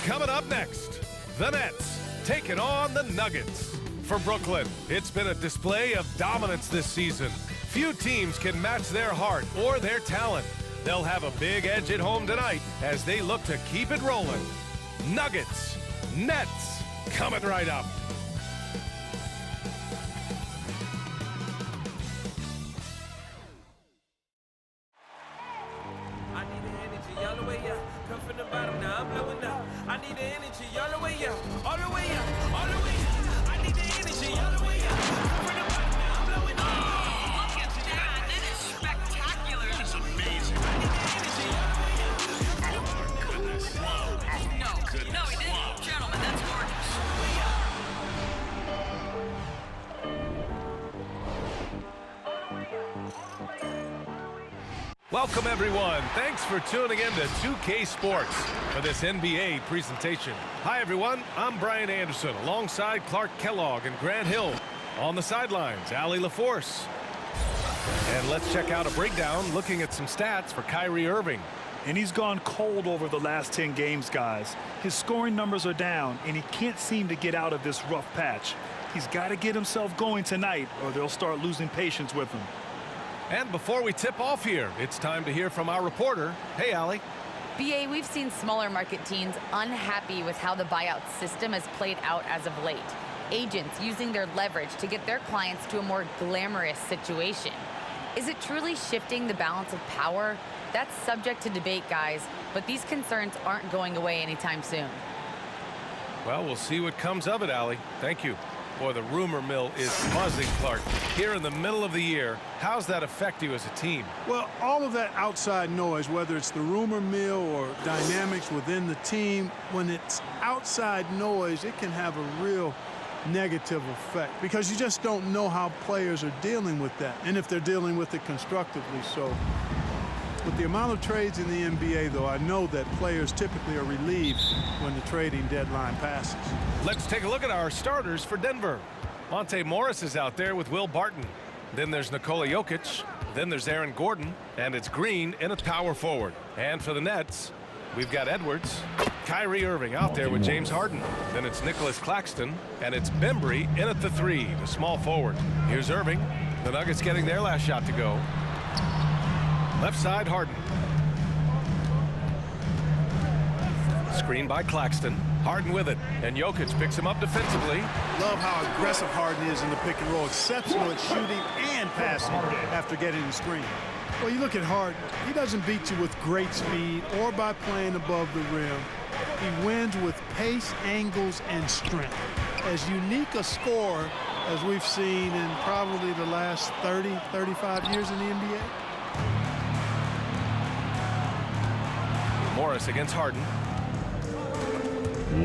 Coming up next, the Nets taking on the Nuggets. For Brooklyn, it's been a display of dominance this season. Few teams can match their heart or their talent. They'll have a big edge at home tonight as they look to keep it rolling. Nuggets, Nets, coming right up. I need the energy all the way up. Come from the bottom, now I'm blowing up. I need the energy all the way up, all the way up, all the way up. I need the energy all the way up. Come from the bottom, now I'm blowing up. Look at that. That is spectacular. That's amazing. I need the energy all the way up. Oh, goodness. No, he didn't. Gentlemen, that's gorgeous. Welcome, everyone. Thanks for tuning in to 2K Sports for this NBA presentation. Hi, everyone. I'm Brian Anderson alongside Clark Kellogg and Grant Hill. On the sidelines, Allie LaForce. And let's check out a breakdown looking at some stats for Kyrie Irving. And he's gone cold over the last 10 games, guys. His scoring numbers are down, and he can't seem to get out of this rough patch. He's got to get himself going tonight, or they'll start losing patience with him. And before we tip off here, it's time to hear from our reporter. Hey, Allie. BA, we've seen smaller market teams unhappy with how the buyout system has played out as of late. Agents using their leverage to get their clients to a more glamorous situation. Is it truly shifting the balance of power? That's subject to debate, guys, but these concerns aren't going away anytime soon. Well, we'll see what comes of it, Allie. Thank you. Boy, the rumor mill is buzzing, Clark. Here in the middle of the year, how's that affect you as a team? Well, all of that outside noise, whether it's the rumor mill or dynamics within the team, when it's outside noise, it can have a real negative effect because you just don't know how players are dealing with that and if they're dealing with it constructively. So with the amount of trades in the NBA, though, I know that players typically are relieved when the trading deadline passes. Let's take a look at our starters for Denver. Monte Morris is out there with Will Barton. Then there's Nikola Jokic. Then there's Aaron Gordon. And it's Green in at power forward. And for the Nets, we've got Edwards. Kyrie Irving out there with James Harden. Then it's Nicholas Claxton. And it's Bembry in at the 3, the small forward. Here's Irving. The Nuggets getting their last shot to go. Left side, Harden. Screen by Claxton. Harden with it. And Jokic picks him up defensively. Love how aggressive Harden is in the pick and roll. Exceptional at shooting and passing after getting the screen. Well, you look at Harden. He doesn't beat you with great speed or by playing above the rim. He wins with pace, angles, and strength. As unique a scorer as we've seen in probably the last 30, 35 years in the NBA. Morris against Harden.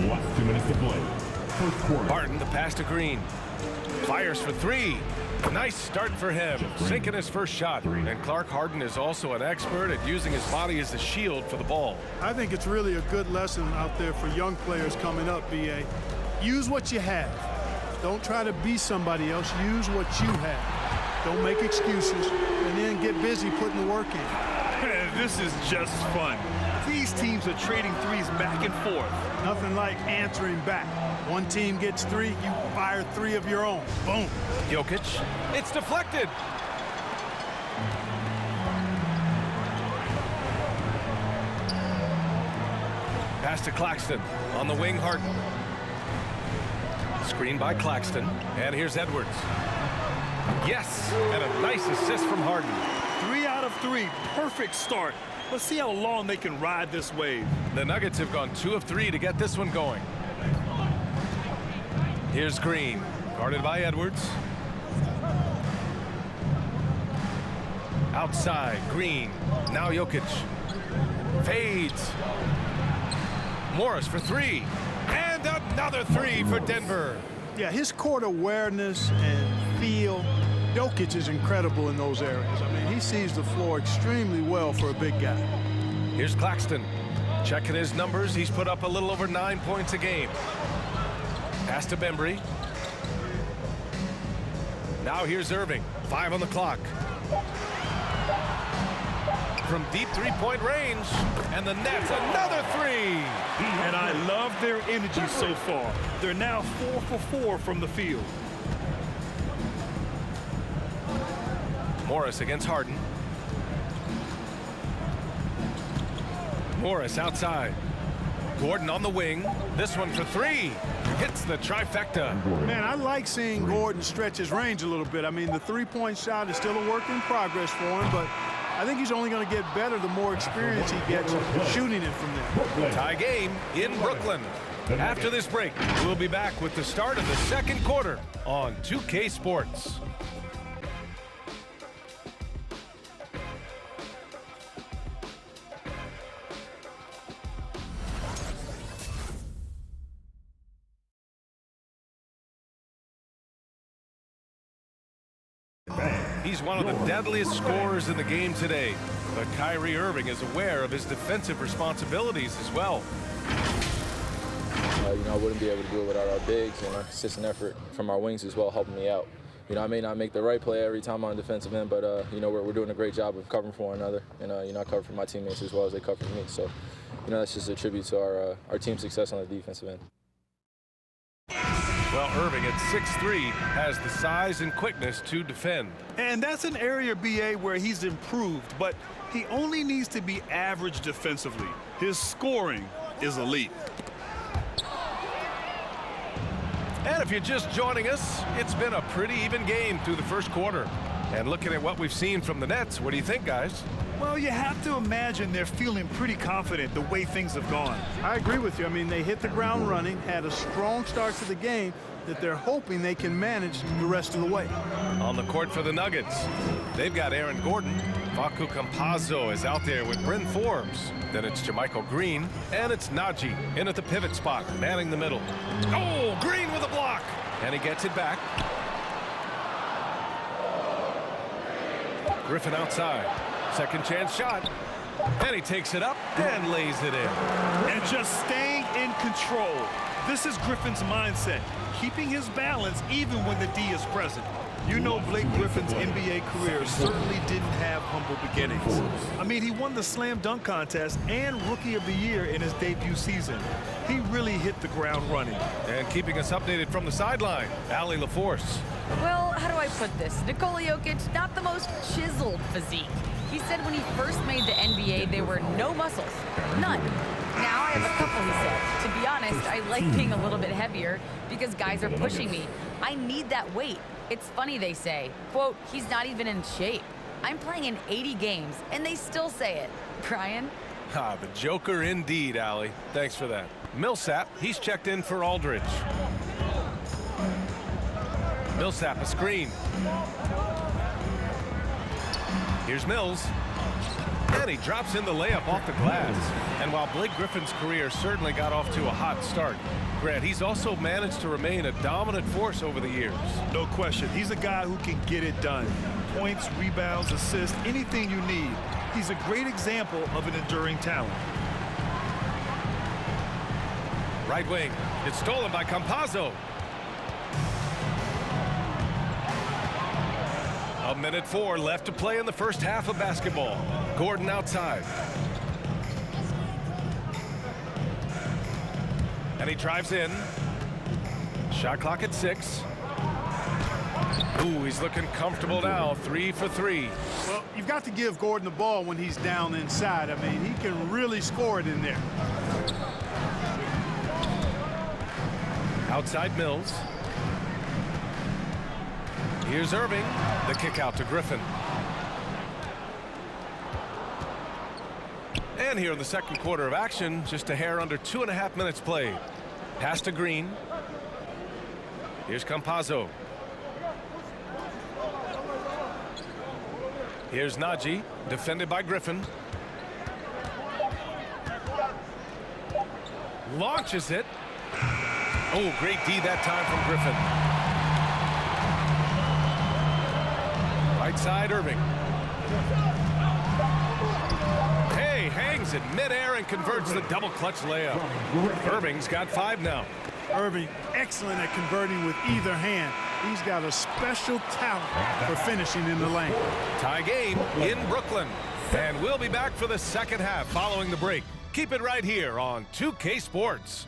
Last 2 minutes to play. First quarter. Harden, the pass to Green. Fires for 3. Nice start for him, sinking his first shot. And Clark, Harden is also an expert at using his body as a shield for the ball. I think it's really a good lesson out there for young players coming up, BA. Use what you have. Don't try to be somebody else. Use what you have. Don't make excuses, and then get busy putting the work in. This is just fun. These teams are trading threes back and forth. Nothing like answering back. One team gets 3, you fire 3 of your own. Boom. Jokic, it's deflected. Pass to Claxton. On the wing, Harden. Screen by Claxton. And here's Edwards. Yes, and a nice assist from Harden. 3 out of 3. Perfect start. Let's see how long they can ride this wave. The Nuggets have gone 2 of 3 to get this one going. Here's Green, guarded by Edwards. Outside, Green. Now Jokic. Fades. Morris for 3. And another 3 for Denver. Yeah, his court awareness and feel. Jokic is incredible in those areas. I mean, he sees the floor extremely well for a big guy. Here's Claxton. Checking his numbers, he's put up a little over 9 points a game. Pass to Bembry. Now here's Irving. 5 on the clock. From deep 3-point range. And the Nets, another 3. And I love their energy so far. They're now 4 for 4 from the field. Morris against Harden. Morris outside. Gordon on the wing. This one for three. Hits the trifecta. Man, I like seeing Gordon stretch his range a little bit. I mean, the three-point shot is still a work in progress for him, but I think he's only going to get better the more experience he gets shooting it from there. Tie game in Brooklyn. After this break, we'll be back with the start of the second quarter on 2K Sports. He's one of the deadliest scorers in the game today, but Kyrie Irving is aware of his defensive responsibilities as well. I wouldn't be able to do it without our bigs and our consistent effort from our wings as well, helping me out. I may not make the right play every time on the defensive end, but we're doing a great job of covering for one another, and I cover for my teammates as well as they cover for me. So, that's just a tribute to our team's success on the defensive end. Well, Irving at 6'3" has the size and quickness to defend. And that's an area, BA, where he's improved, but he only needs to be average defensively. His scoring is elite. And if you're just joining us, it's been a pretty even game through the first quarter. And looking at what we've seen from the Nets, what do you think, guys? Well, you have to imagine they're feeling pretty confident the way things have gone. I agree with you. I mean, they hit the ground running, had a strong start to the game that they're hoping they can manage the rest of the way. On the court for the Nuggets, they've got Aaron Gordon. Facu Campazzo is out there with Bryn Forbes. Then it's Jermichael Green, and it's Najee in at the pivot spot, manning the middle. Oh, Green with a block, and he gets it back. Griffin outside. Second chance shot. And he takes it up and lays it in. And just staying in control. This is Griffin's mindset, keeping his balance even when the D is present. Blake Griffin's NBA career certainly didn't have humble beginnings. I mean, he won the slam dunk contest and Rookie of the Year in his debut season. He really hit the ground running. And keeping us updated from the sideline, Allie LaForce. Well, how do I put this? Nikola Jokic, not the most chiseled physique. He said when he first made the NBA, there were no muscles. None. Now I have a couple, he said. To be honest, I like being a little bit heavier because guys are pushing me. I need that weight. It's funny they say, quote, he's not even in shape. I'm playing in 80 games, and they still say it. Brian? The Joker indeed, Allie. Thanks for that. Millsap, he's checked in for Aldridge. Millsap, a screen. Here's Mills. And he drops in the layup off the glass. And while Blake Griffin's career certainly got off to a hot start, Grant, he's also managed to remain a dominant force over the years. No question. He's a guy who can get it done. Points, rebounds, assists, anything you need. He's a great example of an enduring talent. Right wing. It's stolen by Campazzo. A minute 4 left to play in the first half of basketball. Gordon outside. And he drives in. Shot clock at 6. Ooh, he's looking comfortable now. 3 for 3. Well, you've got to give Gordon the ball when he's down inside. I mean, he can really score it in there. Outside Mills. Here's Irving. The kick out to Griffin. And here in the second quarter of action, just a hair under 2.5 minutes played. Pass to Green. Here's Campazzo. Here's Najee, defended by Griffin. Launches it. Oh, great D that time from Griffin. Right side, Irving. Hey, hangs it midair and converts the double clutch layup. Irving's got 5 now. Irving, excellent at converting with either hand. He's got a special talent for finishing in the lane. Tie game in Brooklyn. And we'll be back for the second half following the break. Keep it right here on 2K Sports.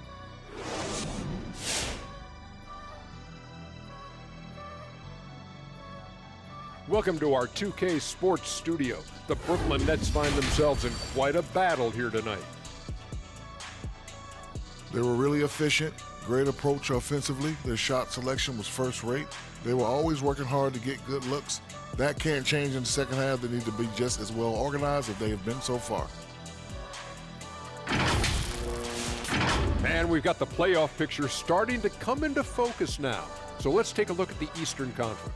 Welcome to our 2K Sports studio. The Brooklyn Nets find themselves in quite a battle here tonight. They were really efficient, great approach offensively. Their shot selection was first rate. They were always working hard to get good looks. That can't change in the second half. They need to be just as well organized as they have been so far. And we've got the playoff picture starting to come into focus now. So let's take a look at the Eastern Conference.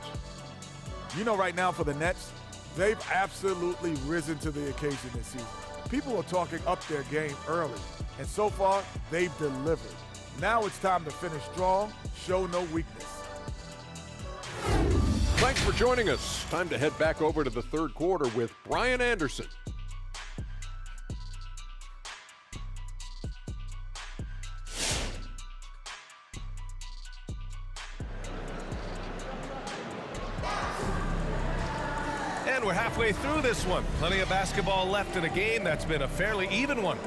You know, right now for the Nets, they've absolutely risen to the occasion this season. People are talking up their game early, and so far, they've delivered. Now it's time to finish strong, show no weakness. Thanks for joining us. Time to head back over to the third quarter with Brian Anderson. And we're halfway through this one. Plenty of basketball left in a game that's been a fairly even one.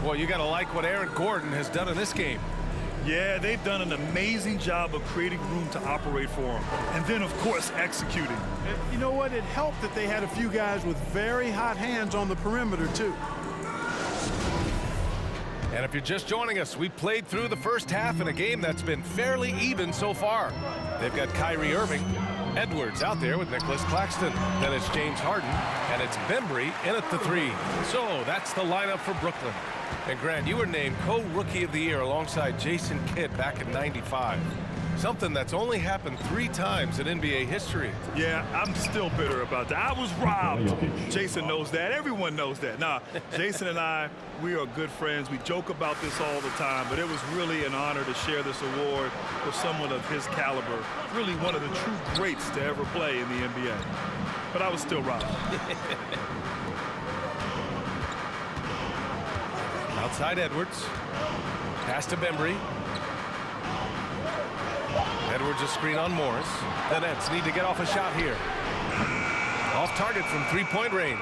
Boy, you got to like what Aaron Gordon has done in this game. Yeah, they've done an amazing job of creating room to operate for him. And then, of course, executing. You know what? It helped that they had a few guys with very hot hands on the perimeter, too. And if you're just joining us, we played through the first half in a game that's been fairly even so far. They've got Kyrie Irving, Edwards out there with Nicholas Claxton. Then it's James Harden, and it's Bembry in at the three. So that's the lineup for Brooklyn. And Grant, you were named co-rookie of the year alongside Jason Kidd back in '95. Something that's only happened 3 times in NBA history. Yeah, I'm still bitter about that. I was robbed. Jason knows that. Everyone knows that. Nah, Jason and I, we are good friends. We joke about this all the time, but it was really an honor to share this award with someone of his caliber. Really one of the true greats to ever play in the NBA. But I was still robbed. Outside Edwards. Pass to Bembry. Edwards a screen on Morris. The Nets need to get off a shot here. Off target from three-point range.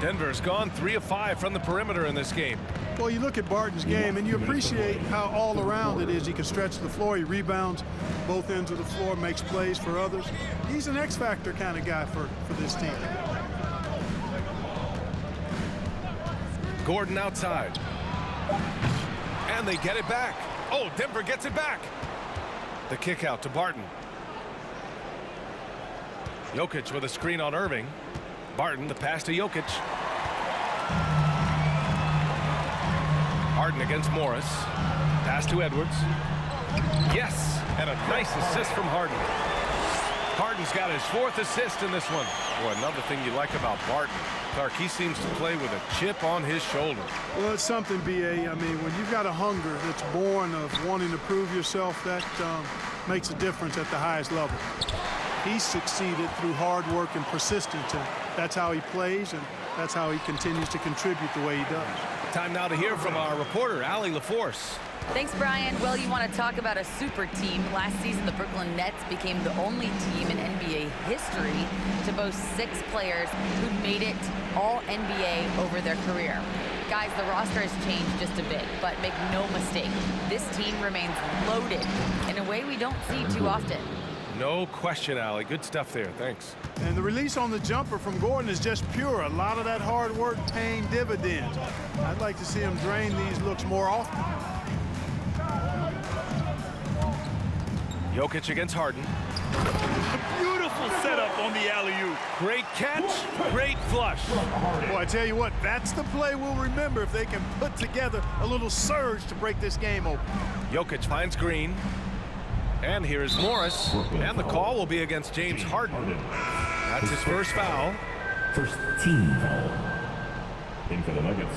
Denver's gone 3 of 5 from the perimeter in this game. Well, you look at Barton's game, and you appreciate how all-around it is. He can stretch the floor. He rebounds both ends of the floor, makes plays for others. He's an X-factor kind of guy for this team. Gordon outside. And they get it back. Oh, Denver gets it back. The kick out to Barton. Jokic with a screen on Irving. Barton, the pass to Jokic. Harden against Morris. Pass to Edwards. Yes, and a nice assist from Harden. Harden's got his 4th assist in this one. Boy, another thing you like about Barton, Clark, he seems to play with a chip on his shoulder. Well, it's something, B.A. I mean, when you've got a hunger that's born of wanting to prove yourself, that makes a difference at the highest level. He's succeeded through hard work and persistence, and that's how he plays, and that's how he continues to contribute the way he does. Time now to hear from our reporter, Allie LaForce. Thanks, Brian. Well, you want to talk about a super team. Last season, the Brooklyn Nets became the only team in NBA history to boast 6 players who made it all NBA over their career. Guys, the roster has changed just a bit, but make no mistake, this team remains loaded in a way we don't see too often. No question, Allie. Good stuff there. Thanks. And the release on the jumper from Gordon is just pure. A lot of that hard work paying dividends. I'd like to see him drain these looks more often. Jokic against Harden. Beautiful setup on the alley-oop. Great catch, great flush. Boy, I tell you what, that's the play we'll remember if they can put together a little surge to break this game open. Jokic finds Green. And here's Morris. And the call will be against James Harden. That's his first foul. First team foul. In for the Nuggets.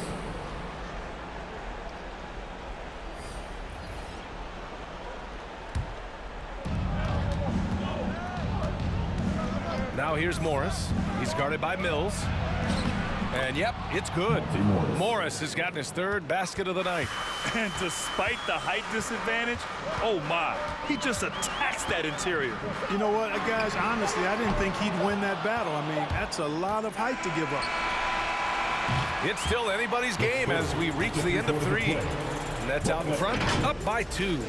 Now here's Morris. He's guarded by Mills. And yep, it's good. Morris has gotten his 3rd basket of the night. And despite the height disadvantage, oh my, he just attacks that interior. You know what, guys, honestly, I didn't think he'd win that battle. I mean, that's a lot of height to give up. It's still anybody's game as we reach the end of 3. Nets out in front, up by 2.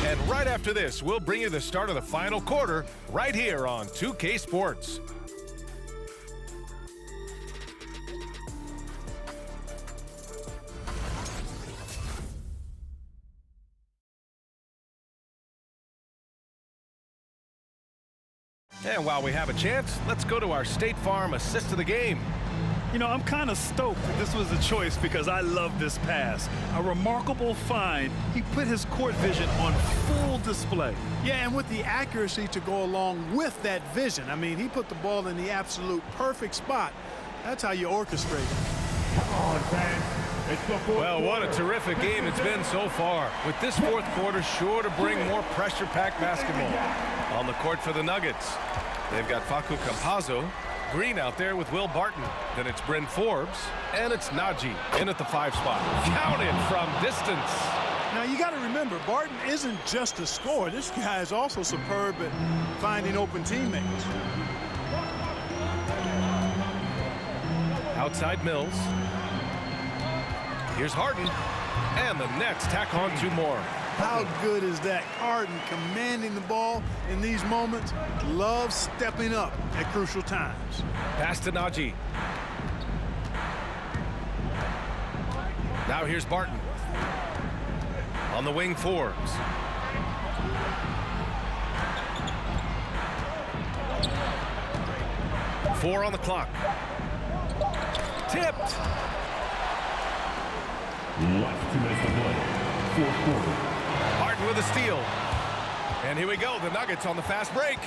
And right after this, we'll bring you the start of the final quarter right here on 2K Sports. And while we have a chance, let's go to our State Farm assist of the game. You know, I'm kind of stoked that this was a choice because I love this pass. A remarkable find. He put his court vision on full display. Yeah, and with the accuracy to go along with that vision. I mean, he put the ball in the absolute perfect spot. That's how you orchestrate it. Come on, fans. It's the fourth Well, what a quarter. terrific game it's been so far. With this fourth quarter sure to bring more pressure-packed basketball. On the court for the Nuggets, they've got Facu Campazzo, Green out there with Will Barton. Then it's Bryn Forbes, and it's Najee in at the 5 spot. Counted from distance. Now, you got to remember, Barton isn't just a scorer. This guy is also superb at finding open teammates. Outside Mills. Here's Harden. And the Nets tack on 2 more. How good is that? Harden commanding the ball in these moments. Loves stepping up at crucial times. Pass to Najee. Now here's Barton. On the wing, Forbes. Four on the clock. Tipped. Left to miss the play. Fourth quarter. Barton with a steal. And here we go, the Nuggets on the fast break.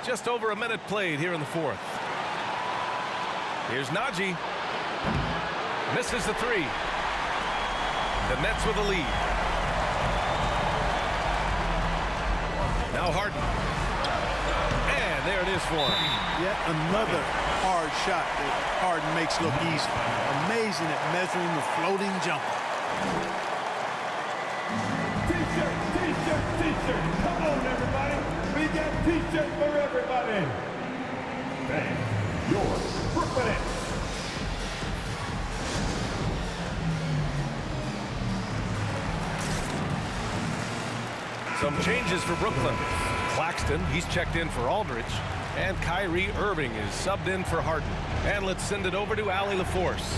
Just over a minute played here in the fourth. Here's Najee. Misses the 3. The Nets with the lead. Now Harden. And there it is for him. Yet another hard shot that Harden makes look easy. Amazing at measuring the floating jumper. T-shirt, T-shirt, T-shirt. Come on, everybody. We got T-shirts for everybody. Thanks. Yours, Brooklyn Nets. Some changes for Brooklyn. Claxton, he's checked in for Aldridge. And Kyrie Irving is subbed in for Harden. And let's send it over to Allie LaForce.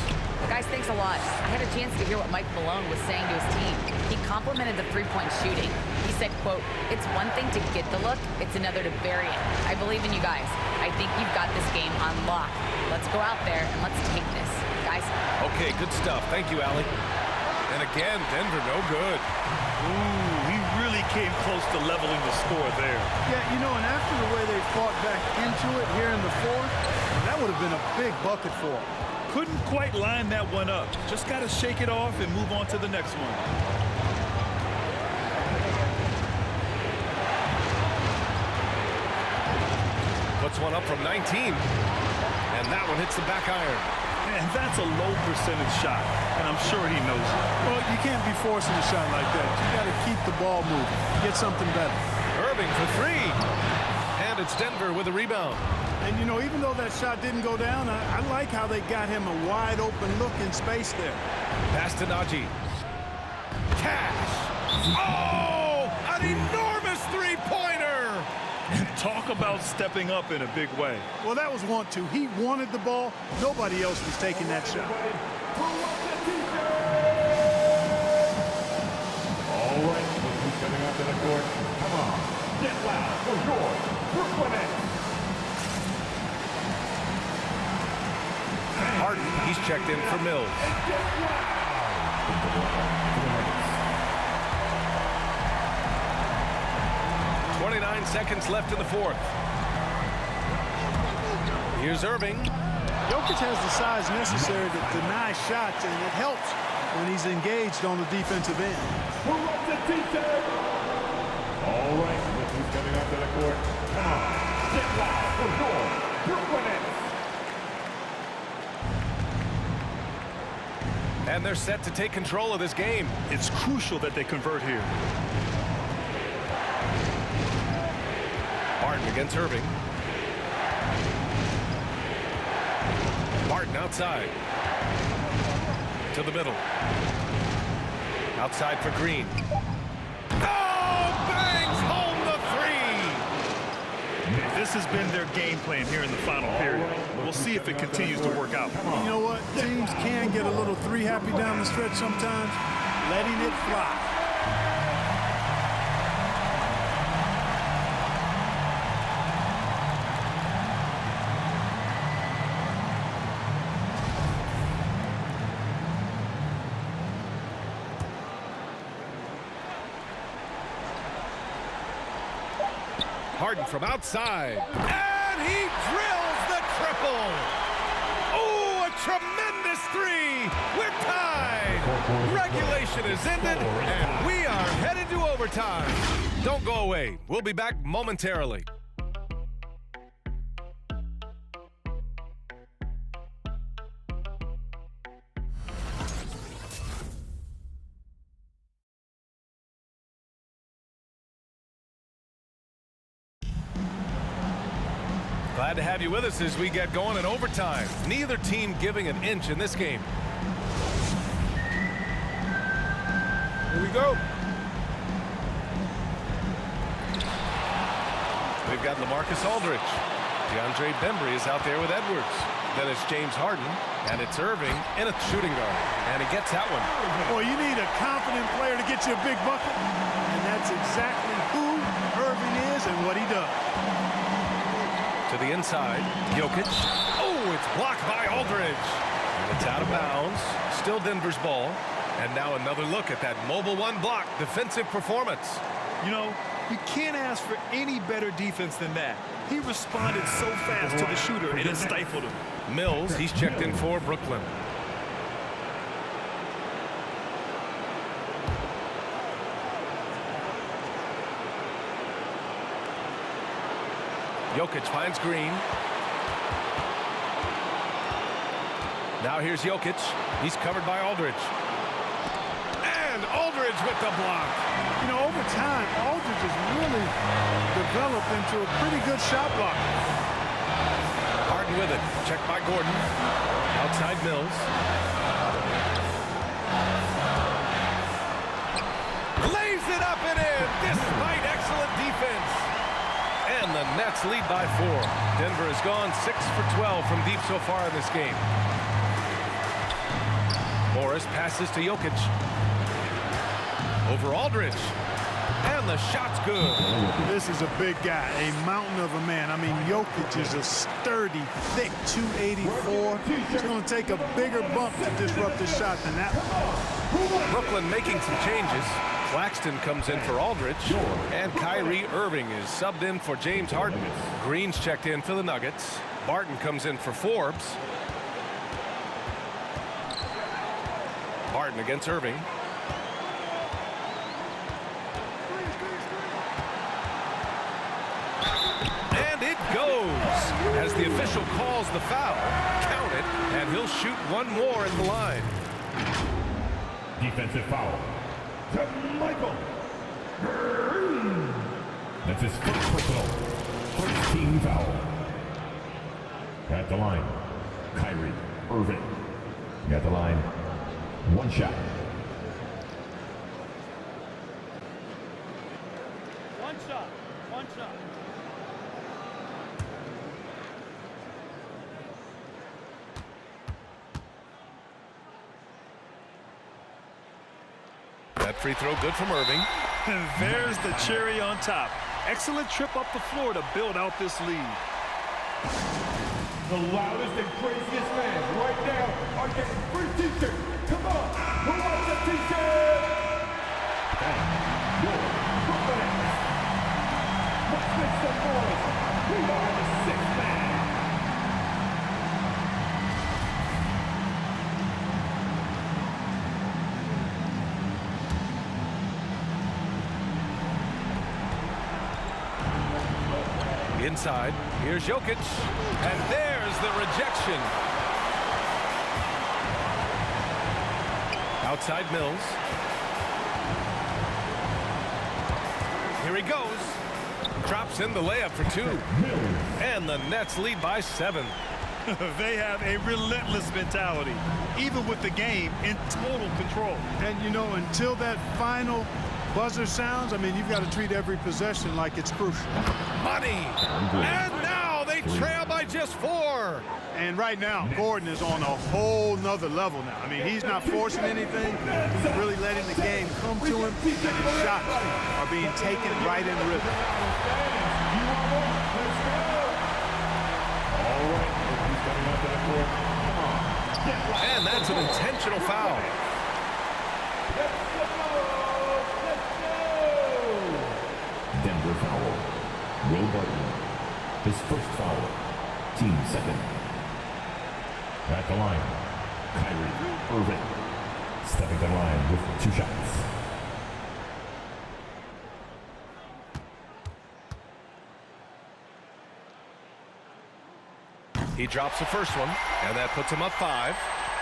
Guys, thanks a lot. I had a chance to hear what Mike Malone was saying to his team. He complimented the three-point shooting. He said, quote, "It's one thing to get the look, it's another to bury it. I believe in you guys. I think you've got this game on lock. Let's go out there and let's take this. Guys." Okay, good stuff. Thank you, Allie. And again, Denver no good. Ooh, he really came close to leveling the score there. Yeah, you know, and after the way they fought back into it here in the fourth, that would have been a big bucket for them. Couldn't quite line that one up. Just got to shake it off and move on to the next one. Puts one up from 19. And that one hits the back iron. And that's a low percentage shot, and I'm sure he knows it. Well, you can't be forcing a shot like that. You got to keep the ball moving. Get something better. Irving for 3. And it's Denver with a rebound. And, you know, even though that shot didn't go down, I like how they got him a wide-open look in space there. Pass to Najee. Cash. Oh, an enormous three-pointer. And talk about stepping up in a big way. Well, that was want to. He wanted the ball. Nobody else was taking that shot. All right, look who's coming up to the court. Come on, get loud for your Brooklyn Nets. Harden, he's checked in for Mills. 29 seconds left in the fourth. Here's Irving. Jokic has the size necessary to deny shots, and it helps when he's engaged on the defensive end. Who wants the T-shirt? All right, look who's coming up to the court. Come on, get loud for your Brooklyn Nets. And they're set to take control of this game. It's crucial that they convert here. Barton against Irving. Barton outside. To the middle. Outside for Green. Oh, bangs home the 3. This has been their game plan here in the final period. We'll see if it continues to work out. You know what? Teams can get a little three-happy down the stretch sometimes, letting it fly. Harden from outside. And he drills the triple. Oh, a tremendous three. We're tied. Regulation is ended, and we are headed to overtime. Don't go away. We'll be back momentarily. Glad to have you with us as we get going in overtime. Neither team giving an inch in this game. Here we go. We've got LaMarcus Aldridge. DeAndre Bembry is out there with Edwards. Then it's James Harden, and it's Irving in a shooting guard. And he gets that one. Well, you need a confident player to get you a big bucket, and that's exactly who Irving is and what he does. To the inside, Jokic. Oh, it's blocked by Aldridge. And it's out of bounds. Still Denver's ball. And now another look at that mobile one block defensive performance. You know, you can't ask for any better defense than that. He responded so fast to the shooter, and it stifled him. Mills, he's checked in for Brooklyn. Jokic finds Green. Now here's Jokic. He's covered by Aldridge. And Aldridge with the block. You know, over time, Aldridge has really developed into a pretty good shot blocker. Harden with it. Checked by Gordon. Outside Mills. Lays it up and in despite excellent defense. And the Nets lead by 4. Denver has gone 6 for 12 from deep so far in this game. Morris passes to Jokic. Over Aldridge. And the shot's good. This is a big guy, a mountain of a man. I mean, Jokic is a sturdy, thick 284. It's going to take a bigger bump to disrupt the shot than that one. Brooklyn making some changes. Claxton comes in for Aldridge, and Kyrie Irving is subbed in for James Harden. Green's checked in for the Nuggets. Barton comes in for Forbes. Barton against Irving. And it goes. As the official calls the foul, count it, and he'll shoot one more at the line. Defensive foul to Michael Green. That's his first personal, first team foul. At the line, Kyrie Irving. At the line, one shot. One shot. One shot. That free throw good from Irving. And there's the cherry on top. Excellent trip up the floor to build out this lead. The loudest and craziest fans right now are getting free t-shirts. Come on, who wants a t-shirt? And your Brooklyn Nets. Let's make some noise. We are the 6th man. Inside, here's Jokic, and there's the rejection. Outside Mills. Here he goes. Drops in the layup for 2. And the Nets lead by 7. They have a relentless mentality, even with the game in total control. And, you know, until that final buzzer sounds, I mean, you've got to treat every possession like it's crucial. Money! And now they trail by just 4. And right now, Gordon is on a whole nother level now. I mean, he's not forcing anything. He's really letting the game come to him, and his shots are being taken right in rhythm. And that's an intentional foul. Denver foul. Will His first foul. Team second. At the line, Kyrie Irving. Stepping the line with 2 shots. He drops the first one, and that puts him up 5.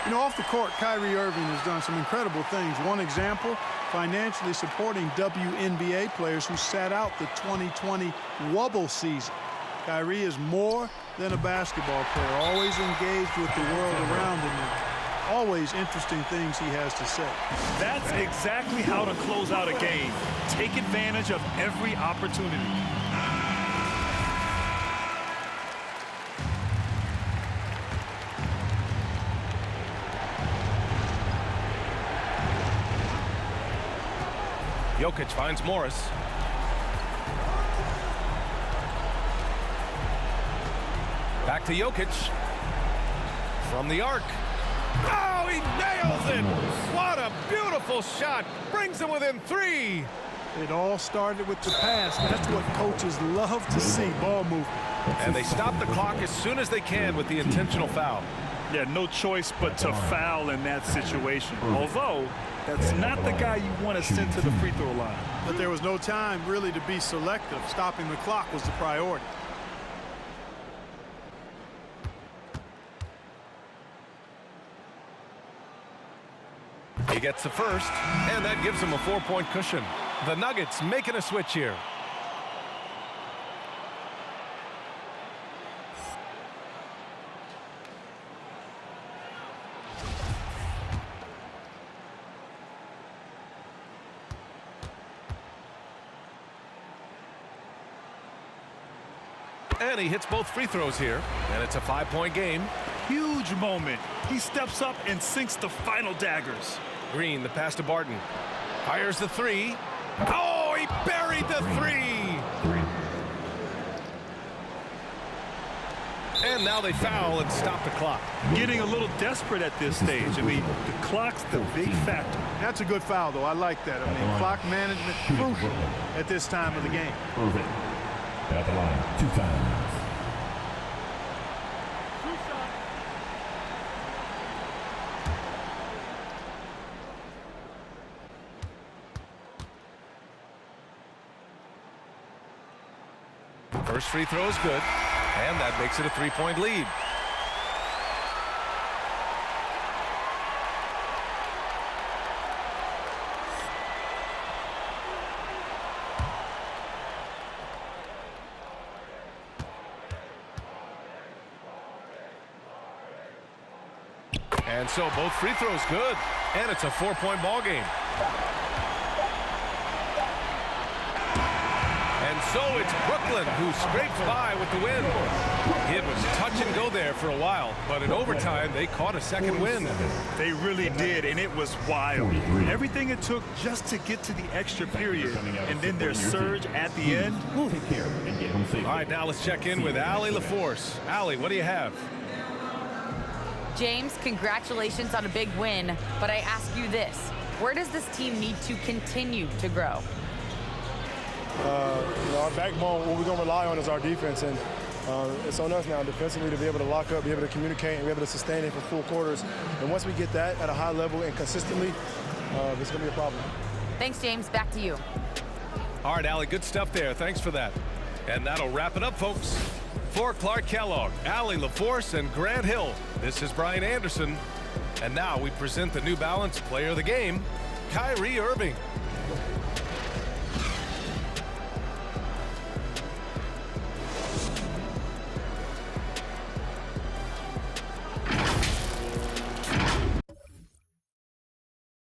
You know, off the court, Kyrie Irving has done some incredible things. One example, financially supporting WNBA players who sat out the 2020 Wubble season. Kyrie is more than a basketball player, always engaged with the world around him, and always interesting things he has to say. That's exactly how to close out a game. Take advantage of every opportunity. Jokic finds Morris. Back to Jokic. From the arc. Oh, he nails it! What a beautiful shot! Brings him within 3. It all started with the pass. That's what coaches love to see, ball movement. And they stop the clock as soon as they can with the intentional foul. Yeah, no choice but to foul in that situation. Although, that's not the guy you want to send to the free throw line. But there was no time really to be selective. Stopping the clock was the priority. He gets the first, and that gives him a 4-point cushion. The Nuggets making a switch here. And he hits both free throws here, and it's a 5-point game. Huge moment. He steps up and sinks the final daggers. Green, the pass to Barton. Fires the 3. Oh, he buried the 3! And now they foul and stop the clock. Getting a little desperate at this stage. I mean, the clock's the big factor. That's a good foul, though. I like that. I mean, clock management crucial at this time of the game. Irving. At the line 2 times. First free throw is good, and that makes it a 3-point lead. And so both free throws good, and it's a 4-point ball game. And so it's Brooklyn who scrapes by with the win. It was touch and go there for a while, but in overtime they caught a second win. They really did, and it was wild. Everything it took just to get to the extra period, and then their surge at the end. All right, now let's check in with Allie LaForce. Allie, what do you have? James, congratulations on a big win, but I ask you this. Where does this team need to continue to grow? Our backbone, what we're going to rely on is our defense, and it's on us now defensively to be able to lock up, be able to communicate, and be able to sustain it for full quarters. And once we get that at a high level and consistently, it's going to be a problem. Thanks, James. Back to you. All right, Allie, good stuff there. Thanks for that. And that'll wrap it up, folks. For Clark Kellogg, Allie LaForce, and Grant Hill, this is Brian Anderson. And now we present the New Balance Player of the Game, Kyrie Irving.